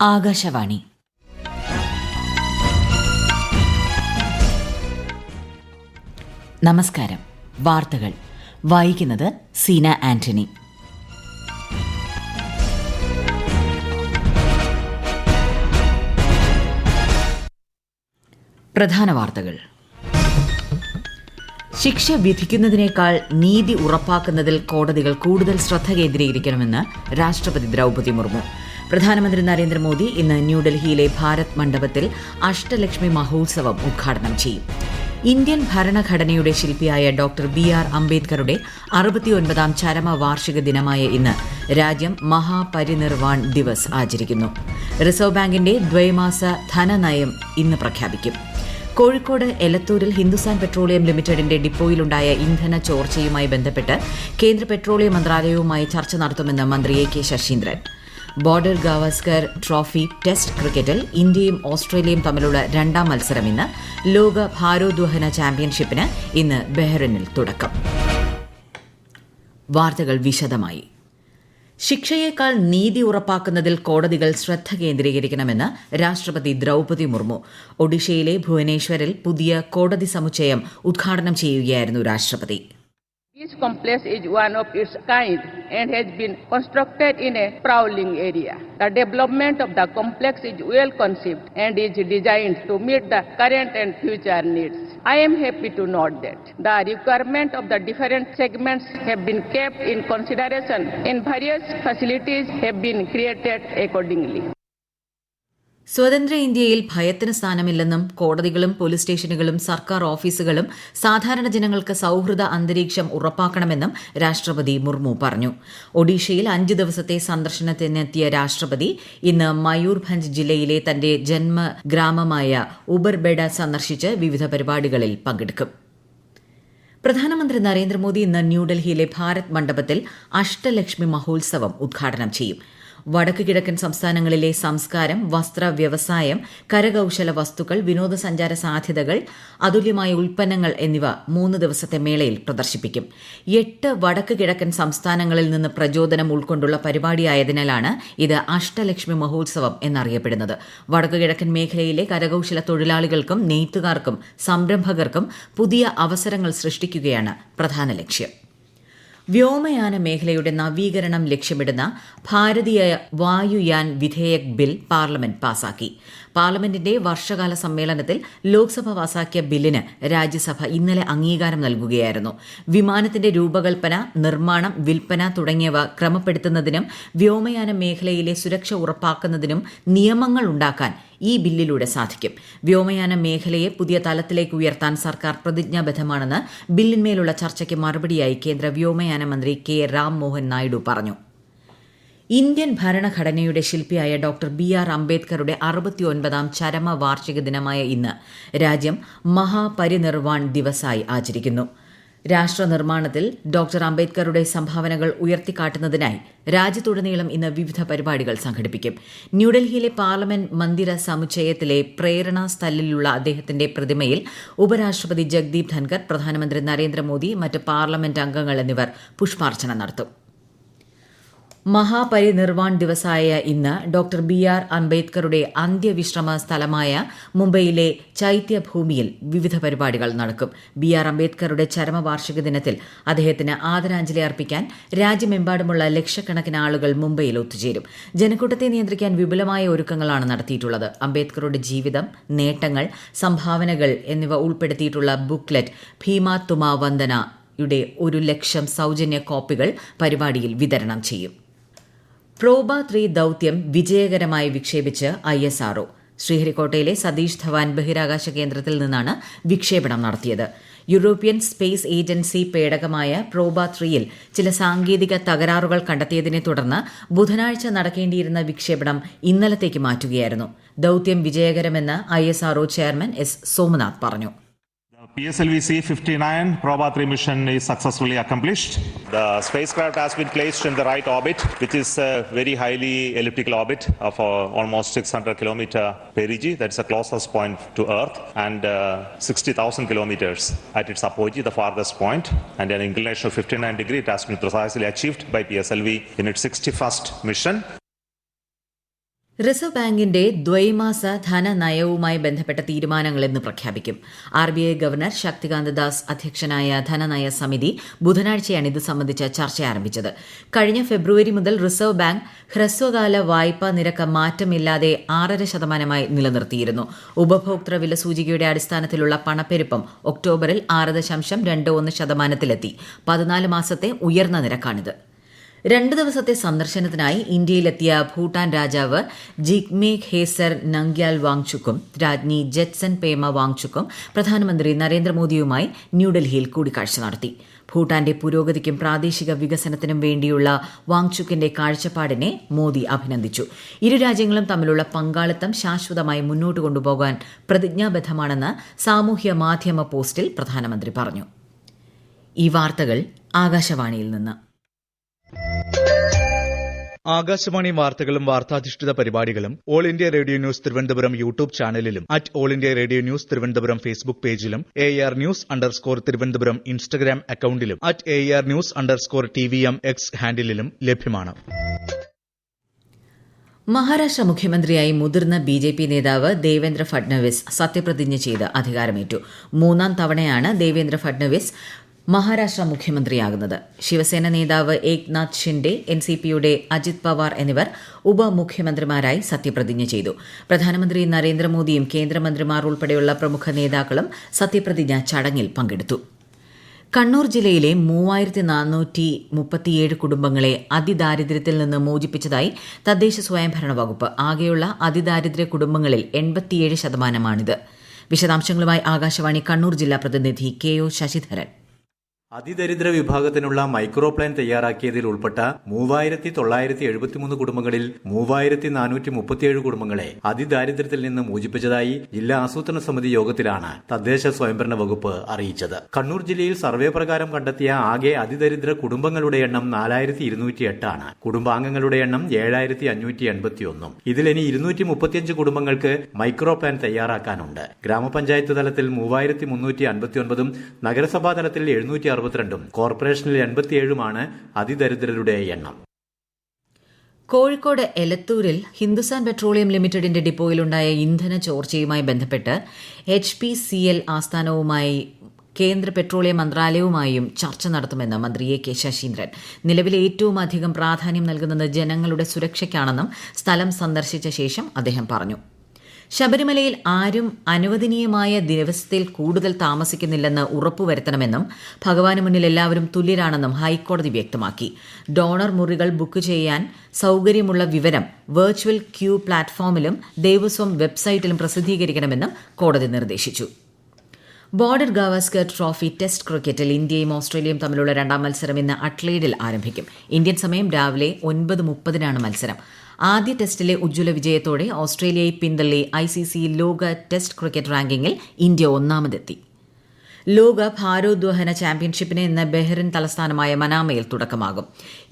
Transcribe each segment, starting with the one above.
ആകാശവാണി. നമസ്കാരം. വാർത്തകൾ വായിക്കുന്നത് സീന ആന്റണി. പ്രധാന വാർത്തകൾ. ശിക്ഷ വിധിക്കുന്നതിനേക്കാൾ നീതി ഉറപ്പാക്കുന്നതിൽ കോടതികൾ കൂടുതൽ ശ്രദ്ധ കേന്ദ്രീകരിക്കണമെന്ന് രാഷ്ട്രപതി ദ്രൗപദി മുർമു. പ്രധാനമന്ത്രി നരേന്ദ്രമോദി ഇന്ന് ന്യൂഡൽഹിയിലെ ഭാരത് മണ്ഡപത്തിൽ അഷ്ടലക്ഷ്മി മഹോത്സവം ഉദ്ഘാടനം ചെയ്യും. ഇന്ത്യൻ ഭരണഘടനയുടെ ശില്പിയായ ഡോക്ടർ ബി.ആർ. അംബേദ്കറുടെ 69ാം ചരമവാർഷിക ദിനമായ ഇന്ന് രാജ്യം മഹാപരിനിർവാൺ ദിവസ് ആചരിക്കുന്നു. റിസർവ് ബാങ്കിന്റെ ദ്വൈമാസ ധനനയം ഇന്ന് പ്രഖ്യാപിക്കും. കോഴിക്കോട് എലത്തൂരിൽ ഹിന്ദുസ്ഥാൻ പെട്രോളിയം ലിമിറ്റഡിന്റെ ഡിപ്പോയിലുണ്ടായ ഇന്ധന ചോർച്ചയുമായി ബന്ധപ്പെട്ട് കേന്ദ്ര പെട്രോളിയം മന്ത്രാലയവുമായി ചർച്ച നടത്തുമെന്ന് മന്ത്രി AK. Saseendran. Border Gavaskar trophy test ക്രിക്കറ്റിൽ ഇന്ത്യയും ഓസ്ട്രേലിയയും തമ്മിലുള്ള രണ്ടാം മത്സരം ഇന്ന്. ലോക ഭാരോദ്വഹന ചാമ്പ്യൻഷിപ്പിന് ഇന്ന് ബഹ്റിനിൽ തുടക്കം. വാർത്തകൾ വിശദമായി. ശിക്ഷയേക്കാൾ നീതി ഉറപ്പാക്കുന്നതിൽ കോടതികൾ ശ്രദ്ധ കേന്ദ്രീകരിക്കണമെന്ന് രാഷ്ട്രപതി ദ്രൗപദി മുർമു. ഒഡീഷയിലെ ഭുവനേശ്വറിൽ പുതിയ കോടതി സമുച്ചയം ഉദ്ഘാടനം ചെയ്യുകയായിരുന്നു രാഷ്ട്രപതി. This complex is one of its kind and has been constructed in a sprawling area. The development of the complex is well conceived and is designed to meet the current and future needs. I am happy to note that the requirement of the different segments have been kept in consideration and various facilities have been created accordingly. സ്വതന്ത്ര ഇന്ത്യയിൽ ഭയത്തിന് സ്ഥാനമില്ലെന്നും കോടതികളും police സ്റ്റേഷനുകളും സർക്കാർ ഓഫീസുകളും സാധാരണ ജനങ്ങൾക്ക് സൌഹൃദ അന്തരീക്ഷം ഉറപ്പാക്കണമെന്നും രാഷ്ട്രപതി മുർമു പറഞ്ഞു. ഒഡീഷയിൽ 5 ദിവസത്തെ സന്ദർശനത്തിനെത്തിയ രാഷ്ട്രപതി ഇന്ന് മയൂർഭഞ്ച് ജില്ലയിലെ തന്റെ ജന്മഗ്രാമമായ ഉബർബെഡ സന്ദർശിച്ച് വിവിധ പരിപാടികളിൽ പങ്കെടുക്കും. പ്രധാനമന്ത്രി നരേന്ദ്രമോദി ഇന്ന് ന്യൂഡൽഹിയിലെ ഭാരത് മണ്ഡപത്തിൽ അഷ്ടലക്ഷ്മി മഹോത്സവം ഉദ്ഘാടനം ചെയ്യും. വടക്ക് കിഴക്കൻ സംസ്ഥാനങ്ങളിലെ സംസ്കാരം, വസ്ത്ര വ്യവസായം, കരകൌശല വസ്തുക്കൾ, വിനോദസഞ്ചാര സാധ്യതകൾ, അതുല്യമായ ഉൽപ്പന്നങ്ങൾ എന്നിവ 3 ദിവസത്തെ മേളയിൽ പ്രദർശിപ്പിക്കും. 8 വടക്ക് കിഴക്കൻ സംസ്ഥാനങ്ങളിൽ നിന്ന് പ്രചോദനം ഉൾക്കൊണ്ടുള്ള പരിപാടിയായതിനാലാണ് ഇത് അഷ്ടലക്ഷ്മി മഹോത്സവം എന്നറിയപ്പെടുന്നത്. വടക്ക് കിഴക്കൻ മേഖലയിലെ കരകൌശല തൊഴിലാളികൾക്കും നെയ്ത്തുകാർക്കും സംരംഭകർക്കും പുതിയ അവസരങ്ങൾ സൃഷ്ടിക്കുകയാണ് പ്രധാന ലക്ഷ്യം. വ്യോമയാന മേഖലയുടെ നവീകരണം ലക്ഷ്യമിടുന്ന ഭാരതീയ വായുയാൻ വിധേയക് ബിൽ പാർലമെന്റ് പാസാക്കി. പാർലമെന്റിന്റെ വർഷകാല സമ്മേളനത്തിൽ ലോക്സഭ പാസാക്കിയ ബില്ലിന് രാജ്യസഭ ഇന്നലെ അംഗീകാരം നൽകുകയായിരുന്നു. വിമാനത്തിന്റെ രൂപകൽപ്പന, നിർമ്മാണം, വിൽപ്പന തുടങ്ങിയവ ക്രമപ്പെടുത്തുന്നതിനും വ്യോമയാന മേഖലയിലെ സുരക്ഷ ഉറപ്പാക്കുന്നതിനും നിയമങ്ങൾ ഉണ്ടാക്കാൻ ഈ ബില്ലിലൂടെ സാധിക്കും. വ്യോമയാന മേഖലയെ പുതിയ തലത്തിലേക്ക് ഉയർത്താൻ സർക്കാർ പ്രതിജ്ഞാബദ്ധമാണെന്ന് ബില്ലിന്മേലുള്ള ചർച്ചയ്ക്ക് മറുപടിയായി കേന്ദ്ര വ്യോമയാന മന്ത്രി കെ. രാം മോഹൻ നായിഡു പറഞ്ഞു. ഇന്ത്യൻ ഭരണഘടനയുടെ ശില്പിയായ ഡോക്ടർ ബി.ആർ. അംബേദ്കറുടെ 69ാം ചരമവാർഷിക ദിനമായ ഇന്ന് രാജ്യം മഹാപരിനിർവാൺ ദിവസായി ആചരിക്കുന്നു. രാഷ്ട്രനിർമ്മാണത്തിൽ ഡോക്ടർ അംബേദ്കറുടെ സംഭാവനകൾ ഉയർത്തിക്കാട്ടുന്നതിനായി രാജ്യത്തുടനീളം ഇന്ന് വിവിധ പരിപാടികൾ സംഘടിപ്പിക്കും. ന്യൂഡൽഹിയിലെ പാർലമെന്റ് മന്ദിര സമുച്ചയത്തിലെ പ്രേരണ സ്ഥലിലുള്ള അദ്ദേഹത്തിന്റെ പ്രതിമയിൽ ഉപരാഷ്ട്രപതി ജഗ്ദീപ് ധൻകർ, പ്രധാനമന്ത്രി നരേന്ദ്രമോദി, മറ്റ് പാർലമെന്റ് അംഗങ്ങൾ എന്നിവർ പുഷ്പാർച്ചന നടത്തും. മഹാപരിനിർവാൺ ദിവസായ ഇന്ന് ഡോക്ടർ ബി.ആർ. അംബേദ്കറുടെ അന്ത്യവിശ്രമ സ്ഥലമായ മുംബൈയിലെ ചൈത്യഭൂമിയിൽ വിവിധ പരിപാടികൾ നടക്കും. ബി.ആർ. അംബേദ്കറുടെ ചരമവാർഷിക ദിനത്തിൽ അദ്ദേഹത്തിന് ആദരാഞ്ജലി അർപ്പിക്കാൻ രാജ്യമെമ്പാടുമുള്ള ലക്ഷക്കണക്കിന് ആളുകൾ മുംബൈയിൽ ഒത്തുചേരും. ജനക്കൂട്ടത്തെ നിയന്ത്രിക്കാൻ വിപുലമായ ഒരുക്കങ്ങളാണ് നടത്തിയിട്ടുള്ളത്. അംബേദ്കറുടെ ജീവിതം, നേട്ടങ്ങൾ, സംഭാവനകൾ എന്നിവ ഉൾപ്പെടുത്തിയിട്ടുള്ള ബുക്ക്ലെറ്റ് ഭീമ തുമ വന്ദനയുടെ 1,00,000 സൌജന്യ കോപ്പികൾ പരിപാടിയിൽ വിതരണം ചെയ്യും. പ്രോബ 3 ദൌത്യം വിജയകരമായി വിക്ഷേപിച്ച് ISRO. ശ്രീഹരിക്കോട്ടയിലെ സതീഷ് ധവാൻ ബഹിരാകാശ കേന്ദ്രത്തിൽ നിന്നാണ് വിക്ഷേപണം നടത്തിയത്. യൂറോപ്യൻ സ്പേസ് ഏജൻസി പേടകമായ പ്രോബ 3യിൽ ചില സാങ്കേതിക തകരാറുകൾ കണ്ടെത്തിയതിനെ തുടർന്ന് ബുധനാഴ്ച നടക്കേണ്ടിയിരുന്ന വിക്ഷേപണം ഇന്നലത്തേക്ക് മാറ്റുകയായിരുന്നു. ദൌത്യം വിജയകരമെന്ന് ISRO ചെയർമാൻ S. സോമനാഥ് പറഞ്ഞു. PSLV C-59 Proba 3 mission is successfully accomplished. The spacecraft has been placed in the right orbit, which is a very highly elliptical orbit of almost 600 km perigee. That's the closest point to Earth, and 60,000 kilometers at its apogee, the farthest point, and an inclination of 59 degrees. It has been precisely achieved by PSLV in its 61st mission. Reserve ബാങ്കിന്റെ ദ്വൈമാസ ധനനയവുമായി ബന്ധപ്പെട്ട തീരുമാനങ്ങൾ ഇന്ന് പ്രഖ്യാപിക്കും. RBI governor Shaktikanta Das അധ്യക്ഷനായ ധനനയ സമിതി ബുധനാഴ്ചയാണ് ഇത് സംബന്ധിച്ച ചർച്ച ആരംഭിച്ചത്. കഴിഞ്ഞ ഫെബ്രുവരി മുതൽ റിസർവ് ബാങ്ക് ഹ്രസ്വകാല വായ്പാ നിരക്ക് മാറ്റമില്ലാതെ 6.5% നിലനിർത്തിയിരുന്നു. ഉപഭോക്തൃ വില സൂചികയുടെ അടിസ്ഥാനത്തിലുള്ള പണപ്പെരുപ്പം ഒക്ടോബറിൽ 6.21%-ലെത്തി. 14 മാസത്തെ ഉയർന്ന നിരക്കാണിത്. 2 ദിവസത്തെ സന്ദർശനത്തിനായി ഇന്ത്യയിലെത്തിയ ഭൂട്ടാൻ രാജാവ് ജിഗ്മേ ഖേസർ നംഗ്യാൽ വാങ്ചുക്കും രാജ്ഞി ജെറ്റ്സൺ പേമ വാങ്ചുക്കും പ്രധാനമന്ത്രി നരേന്ദ്രമോദിയുമായി ന്യൂഡൽഹിയിൽ കൂടിക്കാഴ്ച നടത്തി. ഭൂട്ടാന്റെ പുരോഗതിക്കും പ്രാദേശിക വികസനത്തിനും വേണ്ടിയുള്ള വാങ്ചുക്കിന്റെ കാഴ്ചപ്പാടിനെ മോദി അഭിനന്ദിച്ചു. ഇരു രാജ്യങ്ങളും തമ്മിലുള്ള പങ്കാളിത്തം ശാശ്വതമായി മുന്നോട്ട് കൊണ്ടുപോകാൻ പ്രതിജ്ഞാബദ്ധമാണെന്ന് സാമൂഹ്യ മാധ്യമ പോസ്റ്റിൽ പ്രധാനമന്ത്രി പറഞ്ഞു. ഈ വാർത്തകൾ ആകാശവാണിയിൽ നിന്ന്. ആകാശവാണി വാർത്തകളും വാർത്താധിഷ്ഠിത പരിപാടികളും All India Radio news Thiruvananthapuram YouTube ചാനലിലും All India Radio news Thiruvananthapuram Facebook പേജിലും AR News_ തിരുവനന്തപുരം ഇൻസ്റ്റഗ്രാം അക്കൌണ്ടിലും AR News_TVM X ഹാൻഡിലും ലഭ്യമാണ്. മഹാരാഷ്ട്ര മുഖ്യമന്ത്രിയായി മുതിർന്ന BJP നേതാവ് ദേവേന്ദ്ര ഫഡ്നവിസ് സത്യപ്രതിജ്ഞ ചെയ്ത് അധികാരമേറ്റു. 3ാം തവണയാണ് ദേവേന്ദ്ര ഫഡ്നവിസ് മഹാരാഷ്ട്ര മുഖ്യമന്ത്രിയാകുന്നത്. ശിവസേന നേതാവ് ഏക്നാഥ് ഷിൻഡെ, NCPയുടെ അജിത് പവാർ എന്നിവർ ഉപമുഖ്യമന്ത്രിമാരായി സത്യപ്രതിജ്ഞ ചെയ്തു. പ്രധാനമന്ത്രി നരേന്ദ്രമോദിയും കേന്ദ്രമന്ത്രിമാർ ഉൾപ്പെടെയുള്ള പ്രമുഖ നേതാക്കളും സത്യപ്രതിജ്ഞ ചടങ്ങിൽ പങ്കെടുത്തു. കണ്ണൂർ ജില്ലയിലെ 3437 കുടുംബങ്ങളെ അതിദാരിദ്ര്യത്തിൽ നിന്ന് മോചിപ്പിച്ചതായി തദ്ദേശ സ്വയംഭരണ വകുപ്പ്. ആകെയുള്ള അതിദാരിദ്ര്യ കുടുംബങ്ങളിൽ 87%മാണിത്. വിശദാംശങ്ങളുമായി ആകാശവാണി കണ്ണൂർ ജില്ലാ പ്രതിനിധി KO ശശിധരൻ. അതിദരിദ്ര വിഭാഗത്തിനുള്ള മൈക്രോ പ്ലാൻ തയ്യാറാക്കിയതിൽ ഉൾപ്പെട്ട 3973 കുടുംബങ്ങളിൽ 3437 കുടുംബങ്ങളെ അതിദാരിദ്ര്യത്തിൽ നിന്ന് മോചിപ്പിച്ചതായി ജില്ലാ ആസൂത്രണ സമിതി യോഗത്തിലാണ് തദ്ദേശ സ്വയംഭരണ വകുപ്പ് അറിയിച്ചത്. കണ്ണൂർ ജില്ലയിൽ സർവേ പ്രകാരം കണ്ടെത്തിയ ആകെ അതിദരിദ്ര കുടുംബങ്ങളുടെ എണ്ണം 4208 ആണ്. കുടുംബാംഗങ്ങളുടെ എണ്ണം 7581. ഇതിലിനി 235 കുടുംബങ്ങൾക്ക് മൈക്രോ പ്ലാൻ തയ്യാറാക്കാനുണ്ട്. ഗ്രാമപഞ്ചായത്ത് തലത്തിൽ 3359 നഗരസഭാ തലത്തിൽ 762 കോർപ്പറേഷനിൽ 87 അതിദരിദ്രരുടെ എണ്ണം. കോഴിക്കോട് എലത്തൂരിൽ ഹിന്ദുസ്ഥാൻ പെട്രോളിയം ലിമിറ്റഡിന്റെ ഡിപ്പോയിലുണ്ടായ ഇന്ധന ചോർച്ചയുമായി ബന്ധപ്പെട്ട് HPCL ആസ്ഥാനവുമായി കേന്ദ്ര പെട്രോളിയം മന്ത്രാലയവുമായും ചർച്ച നടത്തുമെന്ന് മന്ത്രി AK ശശീന്ദ്രൻ. നിലവിൽ ഏറ്റവും അധികം പ്രാധാന്യം നൽകുന്നത് ജനങ്ങളുടെ സുരക്ഷയ്ക്കാണെന്നും സ്ഥലം സന്ദർശിച്ച ശേഷം അദ്ദേഹം പറഞ്ഞു. ശബരിമലയിൽ ആരും അനുവദനീയമായ ദിവസത്തിൽ കൂടുതൽ താമസിക്കുന്നില്ലെന്ന് ഉറപ്പുവരുത്തണമെന്നും ഭഗവാന് മുന്നിൽ എല്ലാവരും തുല്യരാണെന്നും ഹൈക്കോടതി വ്യക്തമാക്കി. ഡോണർ മുറികൾ ബുക്ക് ചെയ്യാൻ സൌകര്യമുള്ള വിവരം വെർച്വൽ ക്യൂ പ്ലാറ്റ്ഫോമിലും ദേവസ്വം വെബ്സൈറ്റിലും പ്രസിദ്ധീകരിക്കണമെന്നും കോടതി നിർദ്ദേശിച്ചു. ബോർഡർ ഗാവസ്കർ ട്രോഫി ടെസ്റ്റ് ക്രിക്കറ്റിൽ ഇന്ത്യയും ഓസ്ട്രേലിയയും തമ്മിലുള്ള 2ാം മത്സരം ഇന്ന് അഡ്ലെയ്ഡിൽ ആരംഭിക്കും. ഇന്ത്യൻ സമയം രാവിലെ 9:30 മത്സരം. ആദ്യ ടെസ്റ്റിലെ ഉജ്ജ്വല വിജയത്തോടെ ഓസ്ട്രേലിയയെ പിന്തള്ളി ICC ലോക ടെസ്റ്റ് ക്രിക്കറ്റ് റാങ്കിങ്ങിൽ ഇന്ത്യ 1ാമതെത്തി. ലോക ഭാരോദ്വഹന ചാമ്പ്യൻഷിപ്പിന് ഇന്ന് ബഹ്റിൻ തലസ്ഥാനമായ മനാമയിൽ തുടക്കമാകും.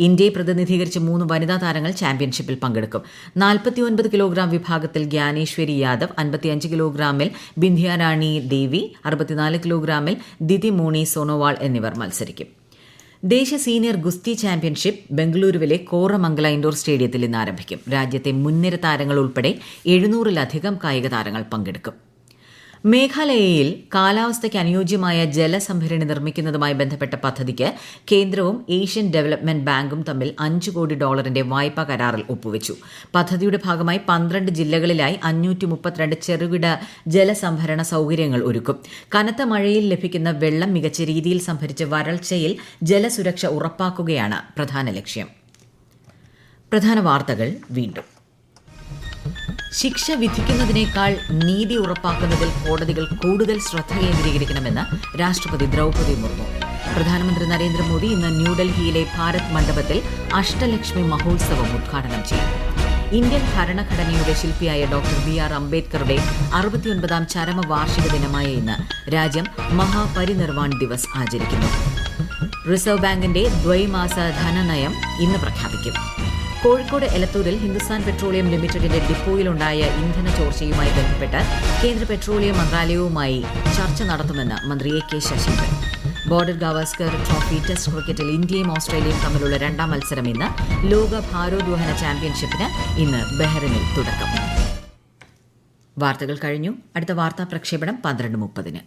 ഇന്ത്യയെ പ്രതിനിധീകരിച്ച് 3 വനിതാ താരങ്ങൾ ചാമ്പ്യൻഷിപ്പിൽ പങ്കെടുക്കും. 49 കിലോഗ്രാം വിഭാഗത്തിൽ ഗ്യാനേശ്വരി യാദവ്, 55 കിലോഗ്രാമിൽ ബിന്ധ്യാരാണി ദേവി, 64 കിലോഗ്രാമിൽ ദിതി മോണി സോനോവാൾ എന്നിവർ മത്സരിക്കും. ദേശീയ സീനിയർ ഗുസ്തി ചാമ്പ്യൻഷിപ്പ് ബംഗളൂരുവിലെ കോറമംഗല ഇൻഡോർ സ്റ്റേഡിയത്തിൽ ഇന്ന് ആരംഭിക്കും. രാജ്യത്തെ മുൻനിര താരങ്ങൾ ഉൾപ്പെടെ 700-ലധികം കായിക താരങ്ങൾ പങ്കെടുക്കും. മേഘാലയയിൽ കാലാവസ്ഥയ്ക്ക് അനുയോജ്യമായ ജലസംഭരണി നിർമ്മിക്കുന്നതുമായി ബന്ധപ്പെട്ട പദ്ധതിക്ക് കേന്ദ്രവും ഏഷ്യൻ ഡെവലപ്മെന്റ് ബാങ്കും തമ്മിൽ $5 കോടി വായ്പാ കരാറിൽ ഒപ്പുവച്ചു. പദ്ധതിയുടെ ഭാഗമായി 12 ജില്ലകളിലായി 532 ചെറുകിട ജലസംഭരണ സൌകര്യങ്ങൾ ഒരുക്കും. കനത്ത മഴയിൽ ലഭിക്കുന്ന വെള്ളം മികച്ച രീതിയിൽ സംഭരിച്ച് വരൾച്ചയിൽ ജലസുരക്ഷ ഉറപ്പാക്കുകയാണ് പ്രധാന ലക്ഷ്യം. പ്രധാന വാർത്തകൾ വീണ്ടും. ശിക്ഷ വിധിക്കുന്നതിനേക്കാൾ നീതി ഉറപ്പാക്കുന്നതിൽ കോടതികൾ കൂടുതൽ ശ്രദ്ധ കേന്ദ്രീകരിക്കണമെന്ന് രാഷ്ട്രപതി ദ്രൌപദി മുർമു. പ്രധാനമന്ത്രി നരേന്ദ്രമോദി ഇന്ന് ന്യൂഡൽഹിയിലെ ഭാരത് മണ്ഡപത്തിൽ അഷ്ടലക്ഷ്മി മഹോത്സവം ഉദ്ഘാടനം ചെയ്യും. ഇന്ത്യൻ ഭരണഘടനയുടെ ശില്പിയായ ഡോക്ടർ BR അംബേദ്കറുടെ 69ാം ചരമവാർഷിക ദിനമായ ഇന്ന് രാജ്യം മഹാപരിനിർവാൺ ദിവസ് ആചരിക്കുന്നു. റിസർവ് ബാങ്കിന്റെ ദ്വൈമാസ ധനനയം ഇന്ന് പ്രഖ്യാപിക്കും. കോഴിക്കോട് എലത്തൂരിൽ ഹിന്ദുസ്ഥാൻ പെട്രോളിയം ലിമിറ്റഡിന്റെ ഡിപ്പോയിലുണ്ടായ ഇന്ധന ചോർച്ചയുമായി ബന്ധപ്പെട്ട് കേന്ദ്ര പെട്രോളിയം മന്ത്രാലയവുമായി ചർച്ച നടത്തുമെന്ന് മന്ത്രി AK Saseendran. Border Gavaskar trophy test ക്രിക്കറ്റിൽ ഇന്ത്യയും ഓസ്ട്രേലിയയും തമ്മിലുള്ള രണ്ടാം മത്സരം ഇന്ന്. ലോക ഭാരോദ്വഹന ചാമ്പ്യൻഷിപ്പിന് ഇന്ന് ബഹ്റിനിൽ തുടക്കം. വാർത്തകൾ കഴിഞ്ഞു. അടുത്ത വാർത്താ പ്രക്ഷേപണം 12:30.